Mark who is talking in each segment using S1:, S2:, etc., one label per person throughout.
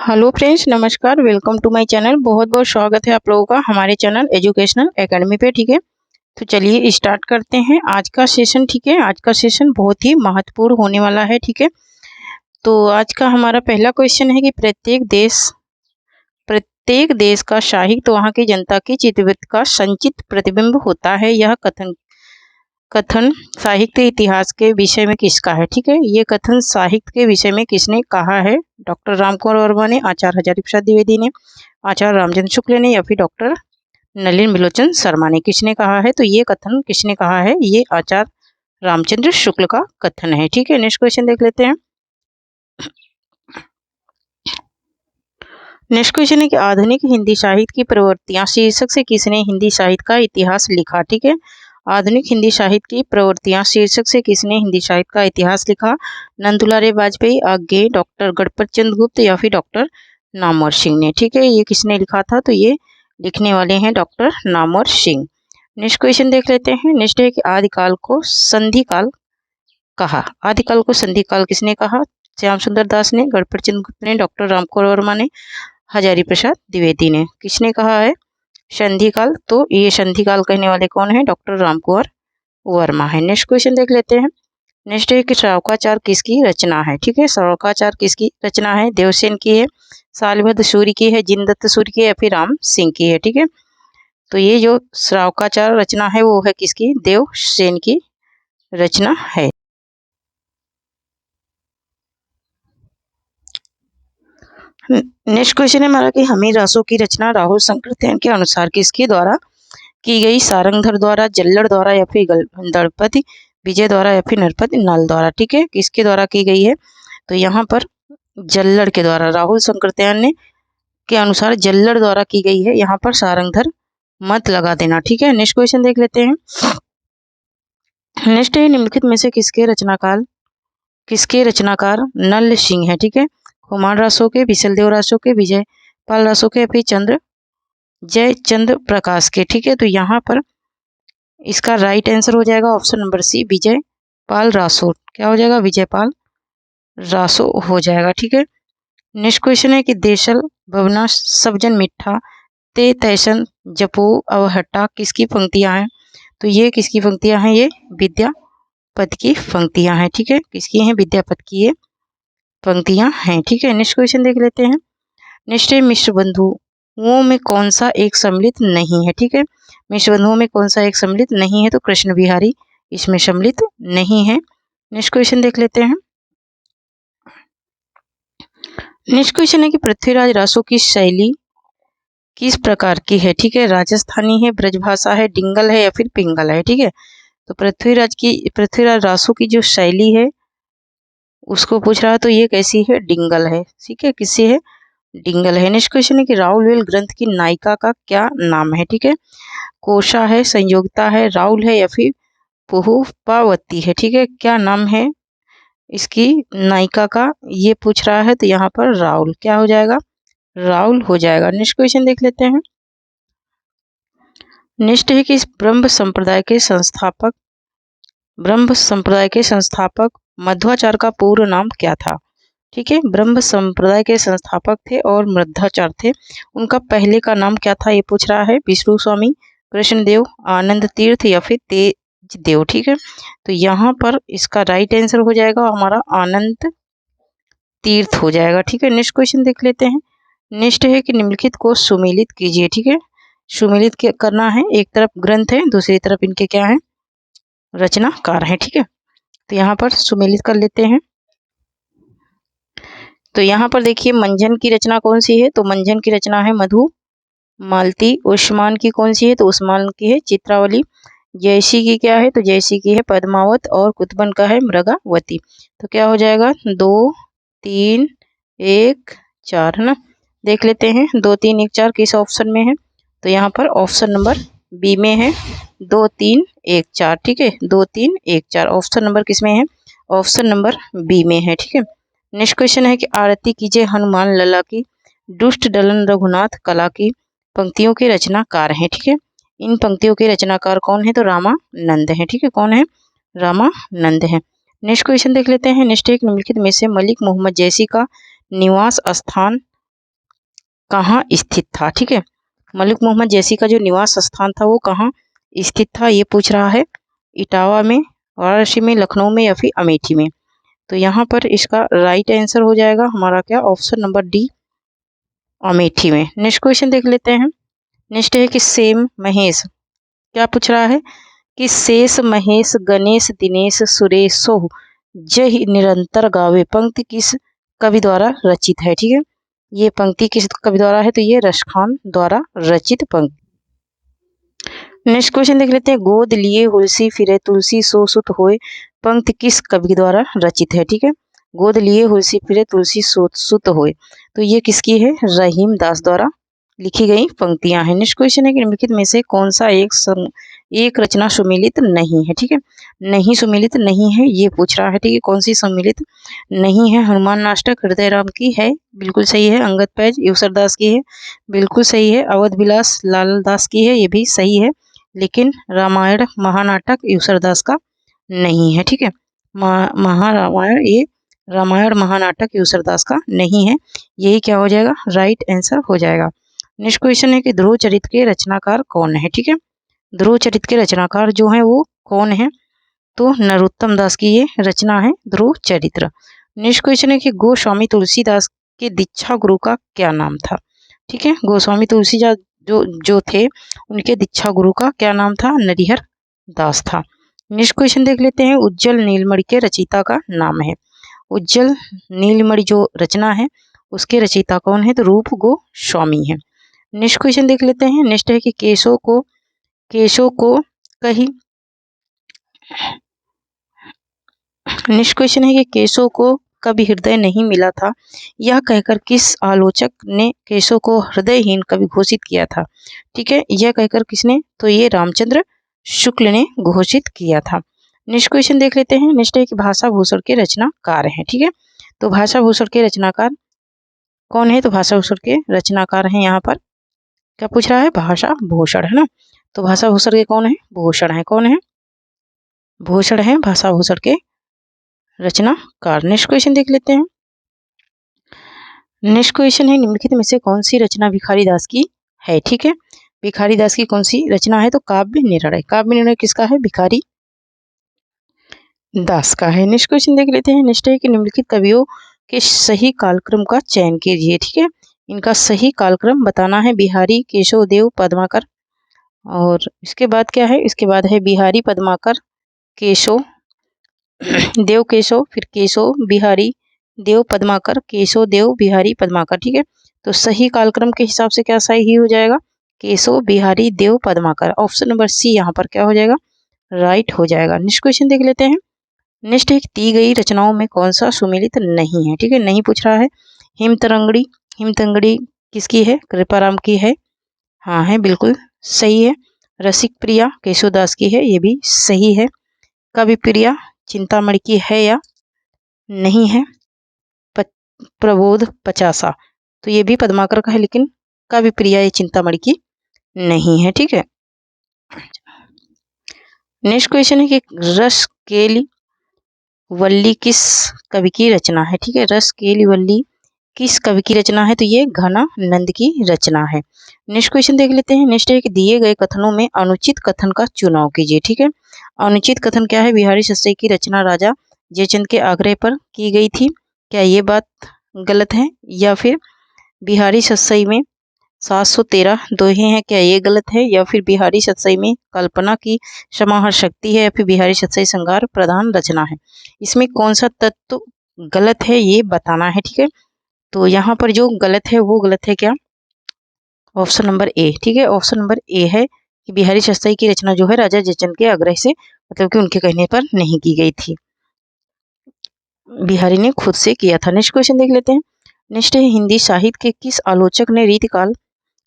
S1: Hello friends, नमस्कार। Welcome to my channel. बहुत बहुत स्वागत है आप लोगों का हमारे चैनल एजुकेशनल एकेडमी पे। ठीक है, तो चलिए स्टार्ट करते हैं आज का सेशन। ठीक है, आज का सेशन बहुत ही महत्वपूर्ण होने वाला है। ठीक है, तो आज का हमारा पहला क्वेश्चन है कि प्रत्येक देश का साहित्य वहाँ की जनता की चित्तवृत्ति का संचित प्रतिबिंब होता है। यह कथन साहित्य इतिहास के विषय में किसका है? ठीक है, ये कथन साहित्य के विषय में किसने कहा है? डॉक्टर रामकुमार वर्मा ने, आचार्य हजारी प्रसाद द्विवेदी ने, आचार्य रामचंद्र शुक्ल ने, या फिर डॉक्टर नलिन बिलोचन शर्मा ने? किसने कहा है? तो ये कथन किसने कहा है? ये आचार्य रामचंद्र शुक्ल का कथन है। ठीक है, नेक्स्ट क्वेश्चन देख लेते हैं। नेक्स्ट क्वेश्चन है कि आधुनिक हिंदी साहित्य की प्रवृत्तियां शीर्षक से किसने हिंदी साहित्य का इतिहास लिखा? ठीक है, आधुनिक हिंदी साहित्य की प्रवृत्तियां शीर्षक से किसने हिंदी साहित्य का इतिहास लिखा? नंदुलारे वाजपेयी, आगे डॉक्टर गणपत चंद्र गुप्त, या फिर डॉक्टर नामवर सिंह ने? ठीक है, ये किसने लिखा था? तो ये लिखने वाले हैं doctor Namvar Singh. Next question देख लेते हैं। नेक्स्ट है कि आदिकाल को संधि काल कहा। आदिकाल को संधि काल किसने कहा? श्याम सुंदर दास ने, गणपत चंद्र गुप्त ने, डॉक्टर रामकुमार वर्मा ने, हजारी प्रसाद द्विवेदी ने? किसने कहा है संधि काल? तो ये संधि काल कहने वाले कौन है? डॉक्टर रामकुमार वर्मा है। नेक्स्ट क्वेश्चन देख लेते हैं। नेक्स्ट है कि श्रावकाचार किसकी रचना है? ठीक है, श्रावकाचार किसकी रचना है? देवसेन की है, शालिभद्र सूर्य की है, जिनदत्त सूर्य की है, या फिर राम सिंह की है? ठीक है, तो ये जो श्रावकाचार रचना है वो है किसकी? देवसेन की रचना है। नेक्स्ट क्वेश्चन है हमारा कि हमीर रासो की रचना राहुल शंकरतैन के अनुसार किसके द्वारा की गई? सारंगधर द्वारा, जल्लड़ द्वारा, या फिर दलपति विजय द्वारा, या फिर नरपति नल द्वारा? ठीक है, किसके द्वारा की गई है? तो यहाँ पर जल्लड़ के द्वारा, राहुल शंकरतैन ने के अनुसार जल्लड़ द्वारा की गई है। यहाँ पर सारंगधर मत लगा देना। ठीक है, नेक्स्ट क्वेश्चन देख लेते हैं। नेक्स्ट है निम्नलिखित में से किसके रचनाकार नल सिंह है? ठीक है, कुमार रासो के, विशलदेव रासो के, विजय पाल रासो के, या फिर जय चंद्र प्रकाश के? ठीक है, तो यहाँ पर इसका राइट आंसर हो जाएगा ऑप्शन नंबर सी, विजय पाल रासो। क्या हो जाएगा? विजय पाल रासो हो जाएगा। ठीक है, नेक्स्ट क्वेश्चन है कि देशल भवना सबजन मिठा ते तैसन जपो अवहट्टा किसकी पंक्तियां हैं? तो ये किसकी पंक्तियां हैं? ये विद्यापति की पंक्तियां हैं। ठीक है, किसकी हैं? विद्यापति की ये पंक्तियां हैं। ठीक है, नेक्स्ट क्वेश्चन देख लेते हैं। नेक्स्ट है मिश्र बंधुओं में कौन सा एक सम्मिलित नहीं है? ठीक है, मिश्र बंधुओं में कौन सा एक सम्मिलित नहीं है? तो कृष्ण बिहारी इसमें सम्मिलित नहीं है। नेक्स्ट क्वेश्चन देख लेते हैं। नेक्स्ट क्वेश्चन है कि पृथ्वीराज रासो की शैली किस प्रकार की है? ठीक है, राजस्थानी है, ब्रजभाषा है, डिंगल है, या फिर पिंगल है? ठीक है, तो पृथ्वीराज रासो की जो शैली है उसको पूछ रहा है, तो ये कैसी है? डिंगल है। ठीक है, किससे है? डिंगल है। नेक्स्ट क्वेश्चन है कि राउल वेल ग्रंथ की नायिका का क्या नाम है? ठीक है, कोशा है, संयोगिता है, राउल है, या फिर पुष्पावती है? ठीक है, क्या नाम है इसकी नायिका का? ये पूछ रहा है, तो यहाँ पर राउल क्या हो जाएगा? राउल हो जाएगा। नेक्स्ट क्वेश्चन देख लेते हैं। नेक्स्ट है कि इस ब्रह्म संप्रदाय के संस्थापक मध्वाचार्य का पूर्ण नाम क्या था? ठीक है, ब्रह्म संप्रदाय के संस्थापक थे और मध्वाचार्य थे। उनका पहले का नाम क्या था? ये पूछ रहा है। विष्णु स्वामी, कृष्णदेव, आनंद तीर्थ, या फिर तेज देव? ठीक है, तो यहाँ पर इसका राइट आंसर हो जाएगा हमारा आनंद तीर्थ हो जाएगा। ठीक है, नेक्स्ट क्वेश्चन देख लेते हैं। नेक्स्ट है कि निम्नलिखित को सुमेलित कीजिए। ठीक है, सुमेलित करना है। एक तरफ ग्रंथ है, दूसरी तरफ इनके क्या है? रचनाकार है। ठीक है, तो यहाँ पर सुमेलित कर लेते हैं। तो यहाँ पर देखिए मंजन की रचना कौन सी है? तो मंजन की रचना है मधु मालती। उस्मान की कौन सी है? तो उस्मान की है चित्रावली। जयसी की क्या है? तो जयसी की है पद्मावत। और कुतुबन का है मृगावती। तो क्या हो जाएगा? 2 3 1 4 है ना। देख लेते हैं 2 3 1 4 किस ऑप्शन में है? तो यहाँ पर ऑप्शन नंबर बी में है 2 3 1 4। ठीक है, 2 3 1 4 ऑप्शन नंबर किस में है? ऑप्शन नंबर बी में है। ठीक है, नेक्स्ट क्वेश्चन है कि आरती कीजिए हनुमान लला की, दुष्ट दलन रघुनाथ कला की पंक्तियों के रचनाकार हैं। ठीक है, इन पंक्तियों के रचनाकार कौन है? तो रामानंद है। ठीक है, कौन है? रामानंद है। नेक्स्ट क्वेश्चन देख लेते हैं। नेक्स्ट एक निम्नलिखित में से मलिक मोहम्मद जैसी का निवास स्थान कहाँ स्थित था। ठीक है, मलिक मोहम्मद जैसी का जो निवास स्थान था वो कहाँ स्थित था, ये पूछ रहा है। इटावा में, वाराणसी में, लखनऊ में या फिर अमेठी में। तो यहाँ पर इसका राइट आंसर हो जाएगा हमारा क्या, ऑप्शन नंबर डी, अमेठी में। नेक्स्ट क्वेश्चन देख लेते हैं। नेक्स्ट है कि सेम महेश, क्या पूछ रहा है कि शेष महेश गणेश दिनेश सुरेशो जय निरंतर गावे पंक्ति किस कवि द्वारा रचित है। ठीक है, ये पंक्ति किस कवि द्वारा है, तो ये रसखान द्वारा रचित पंक्ति। नेक्स्ट क्वेश्चन देख लेते हैं। गोद लिए हुलसी फिरे तुलसी सो सुत होए पंक्ति किस कवि द्वारा रचित है। ठीक है, गोद लिए हुलसी फिरे तुलसी सो सुत होए, तो ये किसकी है, रहीम दास द्वारा लिखी गई पंक्तियां हैं। नेक्स्ट क्वेश्चन है कि निम्नलिखित में से कौन सा एक रचना सुमेलित नहीं है। ठीक है, नहीं सुमेलित नहीं है ये पूछ रहा है। ठीक है, कौन सी सम्मिलित नहीं है। हनुमान नाटक हृदय राम की है, बिल्कुल सही है। अंगद पैज यूसर दास की है, बिल्कुल सही है। अवध विलास लाल दास की है, ये भी सही है। लेकिन रामायण महानाटक यूसर दास का नहीं है। ठीक है, महारामायण ये रामायण महानाटक यूसर दास का नहीं है, यही क्या हो जाएगा, राइट आंसर हो जाएगा। नेक्स्ट क्वेश्चन है कि ध्रुव चरित्र के रचनाकार कौन है। ठीक है, ध्रुव चरित्र के रचनाकार जो है वो कौन है, तो नरोत्तम दास की ये रचना है ध्रुव चरित्र। नेक्स्ट क्वेश्चन है कि गोस्वामी तुलसीदास के दीक्षा गुरु का क्या नाम था। ठीक है, गोस्वामी तुलसीदास जो थे उनके दीक्षा गुरु का क्या नाम था, नरिहर दास था। नेक्स्ट क्वेश्चन देख लेते हैं। उज्जवल नीलमणि के रचयिता का नाम है। उज्जवल नीलमणि जो रचना है उसके रचयिता कौन है, तो रूप गोस्वामी है। नेक्स्ट क्वेश्चन देख लेते हैं। नेक्स्ट है कि केशव को कहीं नेक्स्ट क्वेश्चन है कि केशव को कभी हृदय नहीं मिला था, यह कहकर किस आलोचक ने केशव को हृदयहीन कवि घोषित किया था। ठीक है, यह कहकर किसने, तो ये रामचंद्र शुक्ल ने घोषित किया था। नेक्स्ट क्वेश्चन देख लेते हैं। नेक्स्ट है कि भाषा भूषण के रचनाकार हैं। ठीक है, तो भाषा भूषण के रचनाकार कौन है, तो भाषा भूषण के रचनाकार हैं यहाँ पर क्या पूछ रहा है, भाषा भूषण है ना। तो भाषा भूषण के कौन है, भूषण है, कौन है, भूषण है भाषा भूषण के रचनाकार। नेक्स्ट क्वेश्चन देख लेते हैं। नेक्स्ट क्वेश्चन है निम्नलिखित में से कौन सी रचना भिखारी दास की है। ठीक है, भिखारी दास की कौन सी रचना है, तो काव्य निर्णय। काव्य निर्णय किसका है, भिखारी दास का है। नेक्स्ट क्वेश्चन देख लेते हैं। नेक्स्ट है कि निम्नलिखित कवियों के सही कालक्रम का चयन कीजिए। ठीक है, इनका सही कालक्रम बताना है। बिहारी केशव देव पद्माकर, और इसके बाद क्या है, इसके बाद है बिहारी पद्माकर केशव देव केशव, फिर केशव बिहारी देव पद्माकर, केशव देव बिहारी पद्माकर। ठीक है, तो सही कालक्रम के हिसाब से क्या सही हो जाएगा, केशव बिहारी देव पद्माकर। ऑप्शन नंबर सी यहाँ पर क्या हो जाएगा, राइट हो जाएगा। नेक्स्ट क्वेश्चन देख लेते हैं। नेक्स्ट है दी गई रचनाओं में कौन सा सुमेलित नहीं है। ठीक है, नहीं पूछ रहा है। हिमतरंगड़ी, हिमतरंगड़ी किसकी है, कृपाराम की है, हाँ है, बिल्कुल सही है। रसिक प्रिया केशवदास की है, ये भी सही है। कवि प्रिया चिंतामणि की है या नहीं है। प्रबोध पचासा, तो ये भी पद्माकर का है, लेकिन कवि प्रिया ये चिंतामणि की नहीं है। ठीक है, नेक्स्ट क्वेश्चन है कि रसकेली वल्ली किस कवि की रचना है। ठीक है, रसकेली वल्ली किस कवि की रचना है, तो ये घनानंद की रचना है। नेक्स्ट क्वेश्चन देख लेते हैं। नेक्स्ट है कि दिए गए कथनों में अनुचित कथन का चुनाव कीजिए। ठीक है, अनुचित कथन क्या है, बिहारी सस्सई की रचना राजा जयचंद के आग्रह पर की गई थी, क्या ये बात गलत है। या फिर बिहारी सस्सई में 713 दोहे हैं, क्या ये गलत है। या फिर बिहारी सत्सई में कल्पना की समाहार शक्ति है, या फिर बिहारी सत्सई श्रृंगार प्रधान रचना है। इसमें कौन सा तत्व गलत है ये बताना है। ठीक है, तो यहाँ पर जो गलत है वो गलत है क्या, ऑप्शन नंबर ए। ठीक है, ऑप्शन नंबर ए है कि बिहारी सत्सई की रचना जो है राजा जयचंद के आग्रह से, मतलब कि उनके कहने पर नहीं की गई थी, बिहारी ने खुद से किया था। नेक्स्ट क्वेश्चन देख लेते हैं। नेक्स्ट है हिंदी साहित्य के किस आलोचक ने रीतिकाल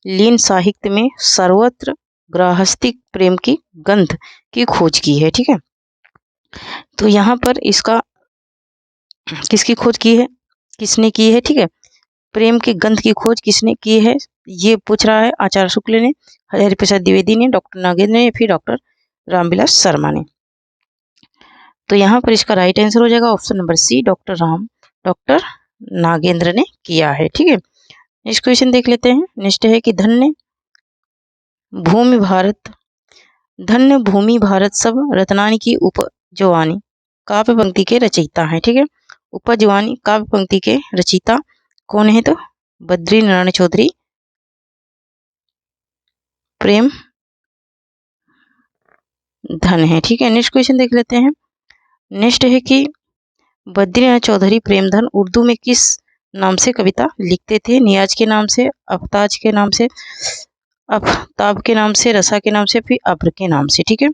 S1: लीन साहित्य में सर्वत्र गृहस्थी प्रेम की गंध की खोज की है। ठीक है, तो यहाँ पर इसका किसकी खोज की है, किसने की है। ठीक है, प्रेम की गंध की खोज किसने की है, ये पूछ रहा है। आचार्य शुक्ल ने, हरिहर प्रसाद द्विवेदी ने, डॉक्टर नागेंद्र ने, या फिर डॉक्टर रामविलास शर्मा ने। तो यहाँ पर इसका राइट आंसर हो जाएगा option number C, doctor Nagendra ने किया है। ठीक है, नेक्स्ट क्वेश्चन देख लेते हैं। नेक्स्ट है कि धन्य भूमि भारत सब रत्नानि की उपजवानी काव्य पंक्ति के रचयिता हैं। ठीक है, उपजवानी काव्य पंक्ति के रचयिता कौन है? तो बद्री नारायण चौधरी प्रेम धन है। ठीक है, नेक्स्ट क्वेश्चन देख लेते हैं। नेक्स्ट है कि बद्रीनाथ चौधरी प्रेमधन उर्दू में किस नाम से कविता लिखते थे? नियाज के नाम से, अफ्ताज के नाम से, अफ्ताब के नाम से, रसा के नाम से, फिर अब्र के नाम से। ठीक है,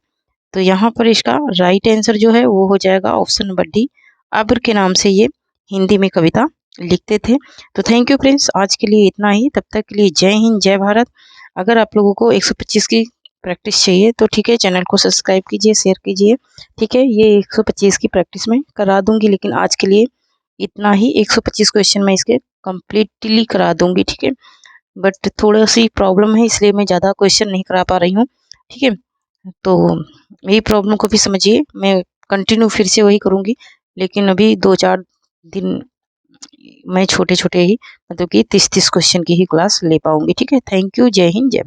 S1: तो यहाँ पर इसका राइट आंसर जो है वो हो जाएगा ऑप्शन नंबर डी, अब्र के नाम से ये हिंदी में कविता लिखते थे। तो थैंक यू फ्रेंड्स, आज के लिए इतना ही। तब तक के लिए जय हिंद, जय भारत। अगर आप लोगों को 125 की प्रैक्टिस चाहिए तो ठीक है, चैनल को सब्सक्राइब कीजिए, शेयर कीजिए। ठीक है, ये 125 की प्रैक्टिस में करा दूंगी, लेकिन आज के लिए इतना ही। 125 क्वेश्चन मैं इसके कम्प्लीटली करा दूंगी। ठीक है, बट थोड़ा सी प्रॉब्लम है, इसलिए मैं ज़्यादा क्वेश्चन नहीं करा पा रही हूँ। ठीक है, तो मेरी प्रॉब्लम को भी समझिए। मैं कंटिन्यू फिर से वही करूँगी, लेकिन अभी 2-4 दिन मैं छोटे छोटे ही मतलब कि 30-30 क्वेश्चन की ही क्लास ले पाऊंगी। ठीक है, थैंक यू, जय हिंद, जय भारत।